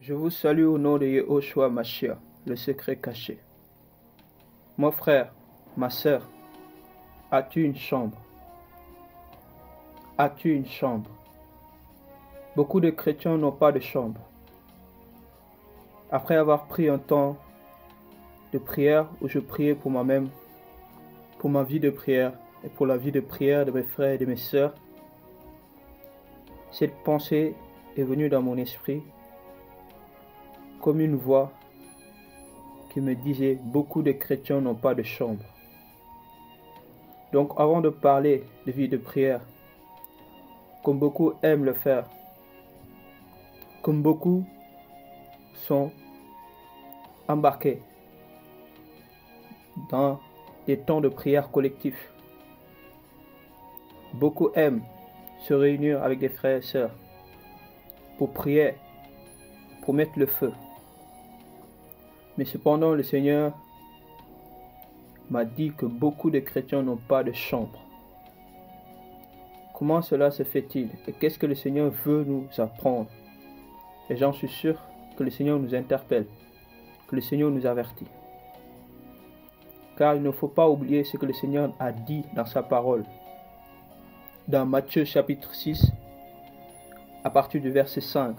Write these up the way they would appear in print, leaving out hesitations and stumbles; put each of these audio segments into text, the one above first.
Je vous salue au nom de Yehoshua Mashiach, le secret caché. Mon frère, ma sœur, as-tu une chambre? As-tu une chambre? Beaucoup de chrétiens n'ont pas de chambre. Après avoir pris un temps de prière où je priais pour moi-même, pour ma vie de prière et pour la vie de prière de mes frères et de mes sœurs, cette pensée est venue dans mon esprit comme une voix qui me disait beaucoup de chrétiens n'ont pas de chambre. Donc avant de parler de vie de prière, comme beaucoup aiment le faire, comme beaucoup sont embarqués dans des temps de prière collectifs, beaucoup aiment se réunir avec des frères et sœurs pour prier, pour mettre le feu. Mais cependant, le Seigneur m'a dit que beaucoup de chrétiens n'ont pas de chambre. Comment cela se fait-il? Et qu'est-ce que le Seigneur veut nous apprendre? Et j'en suis sûr que le Seigneur nous interpelle, que le Seigneur nous avertit. Car il ne faut pas oublier ce que le Seigneur a dit dans sa parole. Dans Matthieu chapitre 6, à partir du verset 5.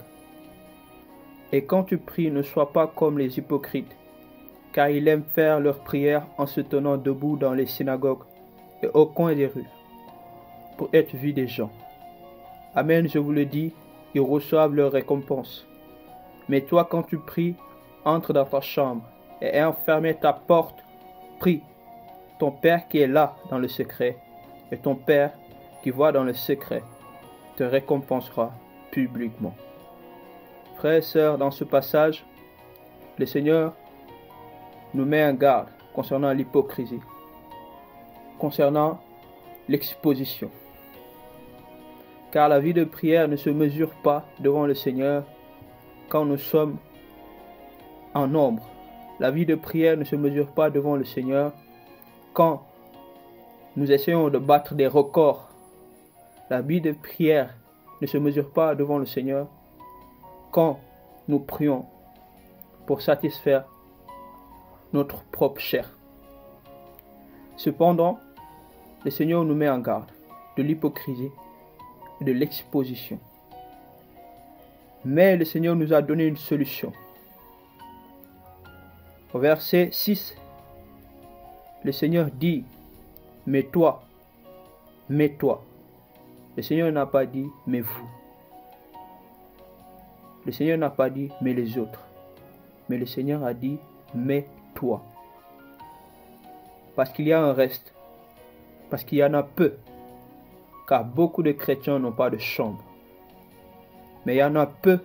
Et quand tu pries, ne sois pas comme les hypocrites, car ils aiment faire leurs prières en se tenant debout dans les synagogues et au coin des rues, pour être vus des gens. Amen, je vous le dis, ils reçoivent leur récompense. Mais toi, quand tu pries, entre dans ta chambre et ayant fermé ta porte, prie ton Père qui est là dans le secret, et ton Père qui voit dans le secret te récompensera publiquement. Frères et sœurs, dans ce passage, le Seigneur nous met en garde concernant l'hypocrisie, concernant l'exposition. Car la vie de prière ne se mesure pas devant le Seigneur quand nous sommes en nombre. La vie de prière ne se mesure pas devant le Seigneur quand nous essayons de battre des records. La vie de prière ne se mesure pas devant le Seigneur quand nous prions pour satisfaire notre propre chair. Cependant, le Seigneur nous met en garde de l'hypocrisie et de l'exposition. Mais le Seigneur nous a donné une solution. Au verset 6, le Seigneur dit, mais toi. Le Seigneur n'a pas dit, mais vous. Le Seigneur n'a pas dit, mais les autres. Mais le Seigneur a dit, mais toi. Parce qu'il y a un reste. Parce qu'il y en a peu. Car beaucoup de chrétiens n'ont pas de chambre. Mais il y en a peu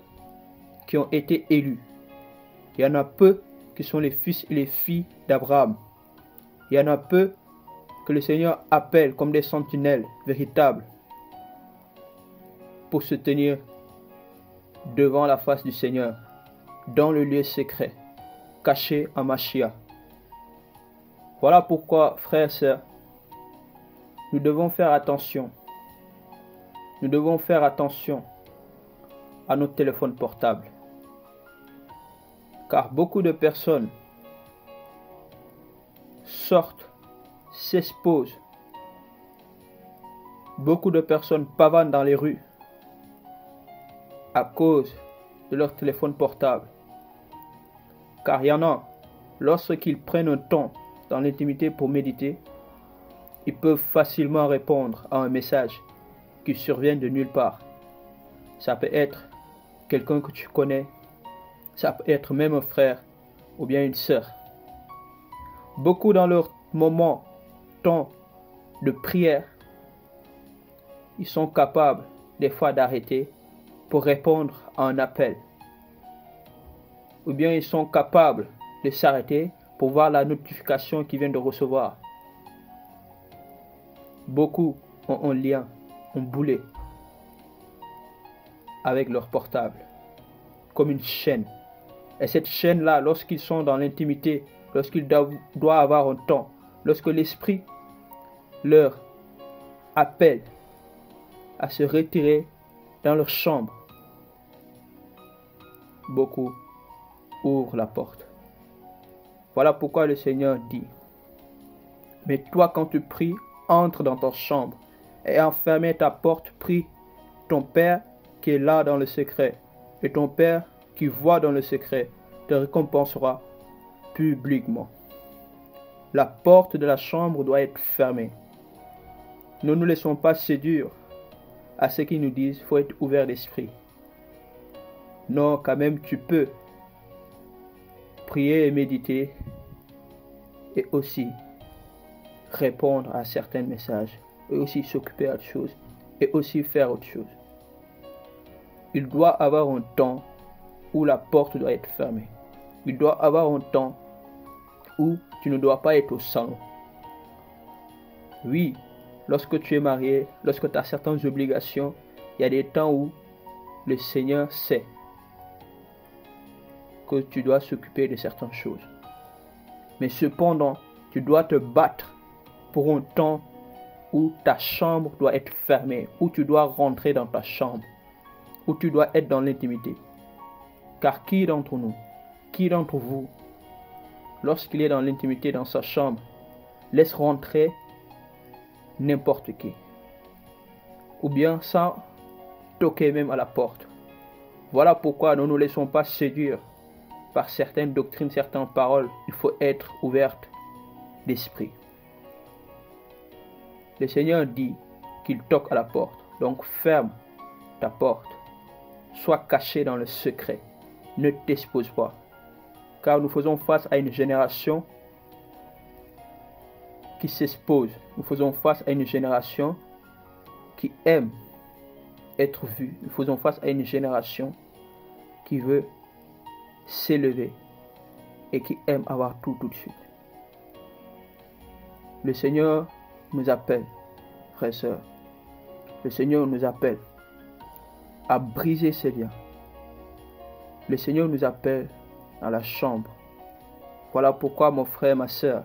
qui ont été élus. Il y en a peu qui sont les fils et les filles d'Abraham. Il y en a peu que le Seigneur appelle comme des sentinelles véritables pour se tenir devant la face du Seigneur, dans le lieu secret, caché en Mashiach. Voilà pourquoi, frères et sœurs, nous devons faire attention. Nous devons faire attention à nos téléphones portables. Car beaucoup de personnes sortent, s'exposent. Beaucoup de personnes pavanent dans les rues à cause de leur téléphone portable. Car il y en a, lorsqu'ils prennent un temps dans l'intimité pour méditer, ils peuvent facilement répondre à un message qui survient de nulle part. Ça peut être quelqu'un que tu connais, ça peut être même un frère ou bien une sœur. Beaucoup dans leur temps de prière, ils sont capables des fois d'arrêter pour répondre à un appel. Ou bien ils sont capables de s'arrêter pour voir la notification qu'ils viennent de recevoir. Beaucoup ont un lien, un boulet avec leur portable, comme une chaîne. Et cette chaîne-là, lorsqu'ils sont dans l'intimité, lorsqu'ils doivent avoir un temps, lorsque l'Esprit leur appelle à se retirer dans leur chambre, beaucoup ouvrent la porte. Voilà pourquoi le Seigneur dit, mais toi quand tu pries, entre dans ta chambre et fermé ta porte, prie ton Père qui est là dans le secret. Et ton Père qui voit dans le secret te récompensera publiquement. La porte de la chambre doit être fermée. Ne nous laissons pas séduire à ceux qui nous disent qu'il faut être ouvert d'esprit. Non, quand même tu peux prier et méditer et aussi répondre à certains messages et aussi s'occuper d'autres choses et aussi faire autre chose. Il doit avoir un temps où la porte doit être fermée. Il doit avoir un temps où tu ne dois pas être au salon. Oui, lorsque tu es marié, lorsque tu as certaines obligations, il y a des temps où le Seigneur sait que tu dois s'occuper de certaines choses. Mais cependant, tu dois te battre pour un temps où ta chambre doit être fermée, où tu dois rentrer dans ta chambre, où tu dois être dans l'intimité. Car qui d'entre nous, qui d'entre vous, lorsqu'il est dans l'intimité dans sa chambre, laisse rentrer n'importe qui, ou bien sans toquer même à la porte? Voilà pourquoi ne nous laissons pas séduire par certaines doctrines, certaines paroles. Il faut être ouverte d'esprit. Le Seigneur dit qu'il toque à la porte, donc ferme ta porte. Sois caché dans le secret. Ne t'expose pas. Car nous faisons face à une génération qui s'expose. Nous faisons face à une génération qui aime être vue. Nous faisons face à une génération qui veut s'élever et qui aime avoir tout de suite. Le Seigneur nous appelle, frères et sœurs. Le Seigneur nous appelle à briser ces liens. Le Seigneur nous appelle dans la chambre. Voilà pourquoi, mon frère, ma sœur,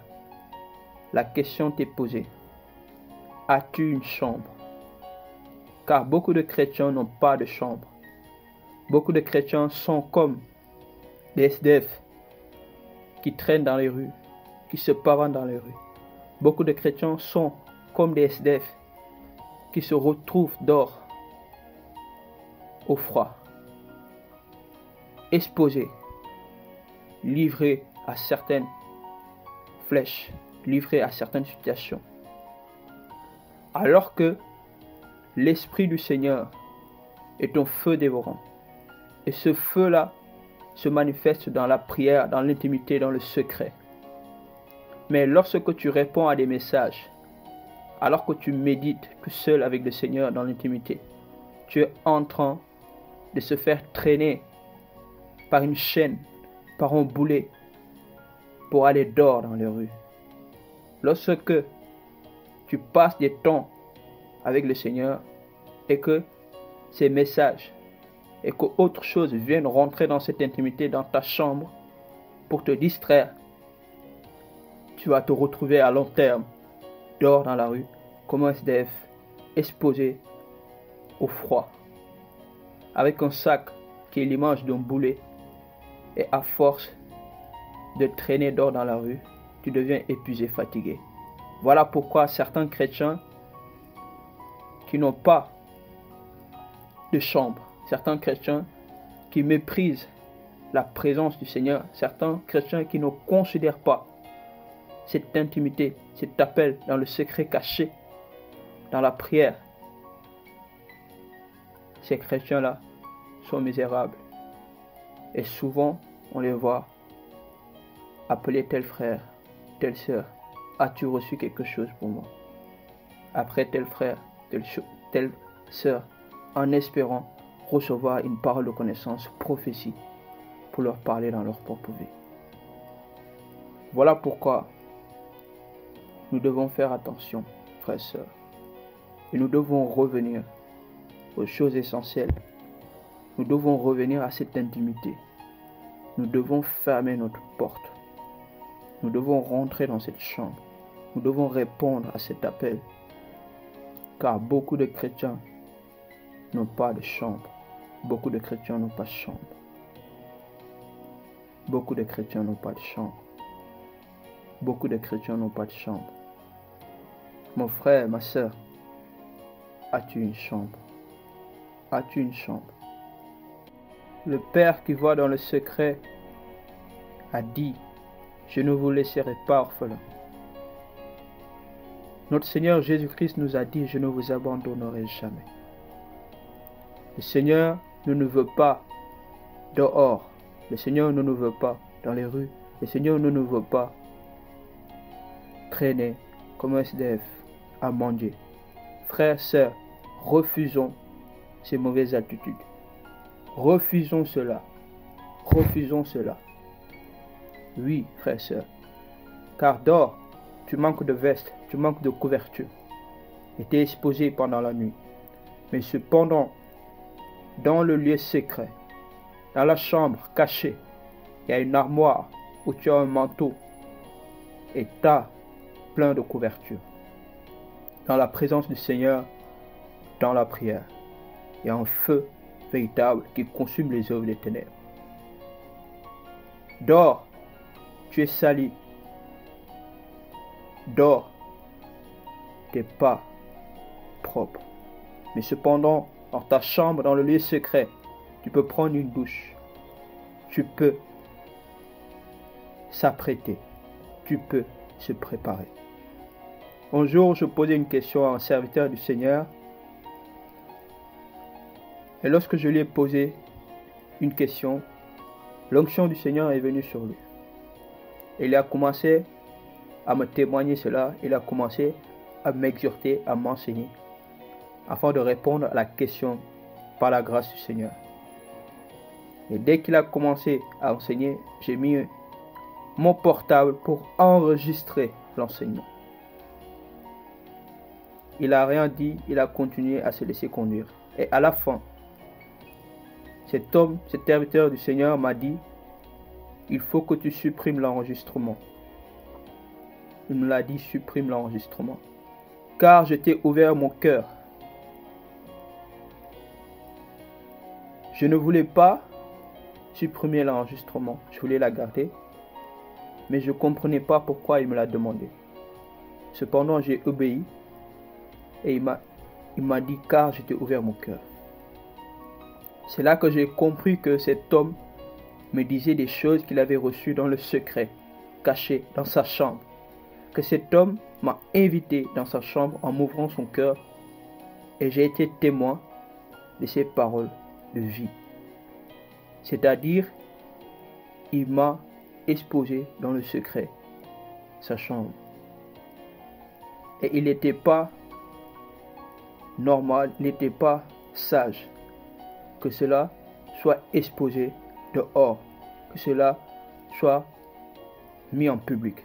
la question t'est posée. As-tu une chambre? Car beaucoup de chrétiens n'ont pas de chambre. Beaucoup de chrétiens sont comme des SDF qui traînent dans les rues, qui se pavanent dans les rues. Beaucoup de chrétiens sont comme des SDF qui se retrouvent dehors au froid, exposés, livrés à certaines flèches, livrés à certaines situations. Alors que l'Esprit du Seigneur est un feu dévorant. Et ce feu-là se manifeste dans la prière, dans l'intimité, dans le secret. Mais lorsque tu réponds à des messages, alors que tu médites tout seul avec le Seigneur dans l'intimité, tu es en train de se faire traîner par une chaîne, par un boulet, pour aller dehors dans les rues. Lorsque tu passes des temps avec le Seigneur et que ces messages et que autre chose viennent rentrer dans cette intimité, dans ta chambre, pour te distraire, tu vas te retrouver à long terme dehors dans la rue comme un SDF, exposé au froid, avec un sac qui est l'image d'un boulet, et à force de traîner dehors dans la rue, tu deviens épuisé, fatigué. Voilà pourquoi certains chrétiens qui n'ont pas de chambre, certains chrétiens qui méprisent la présence du Seigneur, certains chrétiens qui ne considèrent pas cette intimité, cet appel dans le secret caché, dans la prière, ces chrétiens-là sont misérables. Et souvent, on les voit appeler tel frère, telle sœur, as-tu reçu quelque chose pour moi? Après tel frère, telle sœur, en espérant recevoir une parole de connaissance, prophétie, pour leur parler dans leur propre vie. Voilà pourquoi nous devons faire attention, frères et sœurs, et nous devons revenir aux choses essentielles. Nous devons revenir à cette intimité. Nous devons fermer notre porte. Nous devons rentrer dans cette chambre. Nous devons répondre à cet appel. Car beaucoup de chrétiens n'ont pas de chambre. Beaucoup de chrétiens n'ont pas de chambre. Beaucoup de chrétiens n'ont pas de chambre. Beaucoup de chrétiens n'ont pas de chambre. Mon frère, ma soeur, as-tu une chambre? As-tu une chambre? Le Père qui voit dans le secret a dit, je ne vous laisserai pas orphelins. Notre Seigneur Jésus-Christ nous a dit, je ne vous abandonnerai jamais. Le Seigneur ne nous veut pas dehors. Le Seigneur ne nous veut pas dans les rues. Le Seigneur ne nous veut pas traîner comme un SDF à mendier. Frères, sœurs, refusons ces mauvaises attitudes. Refusons cela. Refusons cela. Oui, frères, sœurs. Car dehors, tu manques de veste, tu manques de couverture. Et tu es exposé pendant la nuit. Mais cependant, dans le lieu secret, dans la chambre cachée, il y a une armoire où tu as un manteau et tu as plein de couverture. Dans la présence du Seigneur, dans la prière, il y a un feu véritable qui consume les œuvres des ténèbres. Dors, tu es sali. Dors, tu n'es pas propre. Mais cependant, dans ta chambre, dans le lieu secret, tu peux prendre une douche. Tu peux s'apprêter. Tu peux se préparer. Un jour, je posais une question à un serviteur du Seigneur. Et lorsque je lui ai posé une question, l'onction du Seigneur est venue sur lui. Et il a commencé à me témoigner cela. Il a commencé à m'exhorter, à m'enseigner, afin de répondre à la question par la grâce du Seigneur. Et dès qu'il a commencé à enseigner, j'ai mis mon portable pour enregistrer l'enseignement. Il n'a rien dit, il a continué à se laisser conduire. Et à la fin, cet homme, cet serviteur du Seigneur m'a dit, il faut que tu supprimes l'enregistrement. Il me l'a dit, supprime l'enregistrement. Car je t'ai ouvert mon cœur. Je ne voulais pas supprimer l'enregistrement. Je voulais la garder. Mais je ne comprenais pas pourquoi il me l'a demandé. Cependant, j'ai obéi. Et il m'a dit, car je t'ai ouvert mon cœur. C'est là que j'ai compris que cet homme me disait des choses qu'il avait reçues dans le secret, cachées dans sa chambre. Que cet homme m'a invité dans sa chambre en m'ouvrant son cœur et j'ai été témoin de ses paroles de vie. C'est-à-dire, il m'a exposé dans le secret sa chambre. Et il n'était pas normal, il n'était pas sage que cela soit exposé dehors, que cela soit mis en public.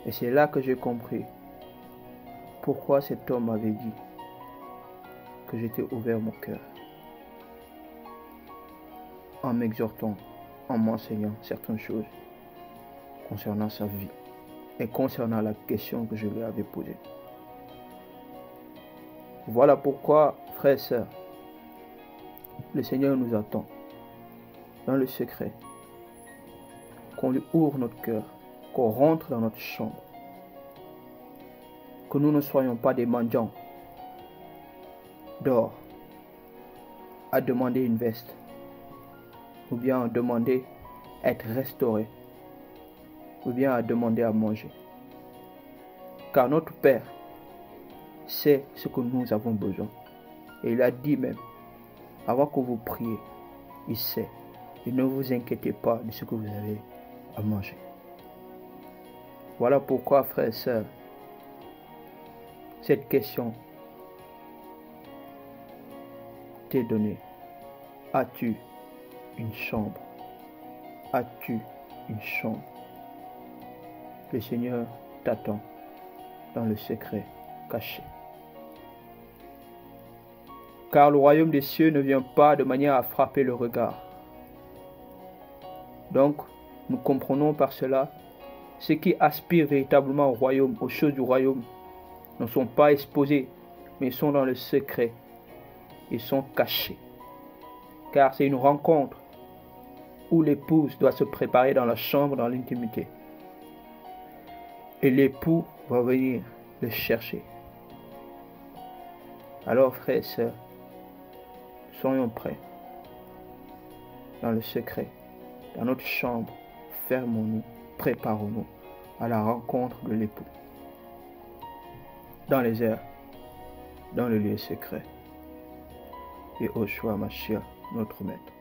Et c'est là que j'ai compris pourquoi cet homme m'avait dit que j'étais ouvert mon cœur, en m'exhortant, en m'enseignant certaines choses concernant sa vie et concernant la question que je lui avais posée. Voilà pourquoi, frères et sœurs, le Seigneur nous attend dans le secret, qu'on lui ouvre notre cœur, qu'on rentre dans notre chambre, que nous ne soyons pas des mendiants dehors à demander une veste ou bien à demander à être restauré ou bien à demander à manger. Car notre Père sait ce que nous avons besoin. Et il a dit même, avant que vous priez, il sait. Et ne vous inquiétez pas de ce que vous avez à manger. Voilà pourquoi, frères et sœurs, cette question t'est donnée. As-tu une chambre? As-tu une chambre? Le Seigneur t'attend dans le secret caché. Car le royaume des cieux ne vient pas de manière à frapper le regard. Donc, nous comprenons par cela, ceux qui aspirent véritablement au royaume, aux choses du royaume, ne sont pas exposés, mais sont dans le secret. Ils sont cachés. Car c'est une rencontre où l'épouse doit se préparer dans la chambre, dans l'intimité. Et l'époux va venir le chercher. Alors, frères et sœurs, soyons prêts. Dans le secret, dans notre chambre, fermons-nous, préparons-nous à la rencontre de l'époux. Dans les airs, dans le lieu secret. Et Yoshua Mashiach, notre Maître.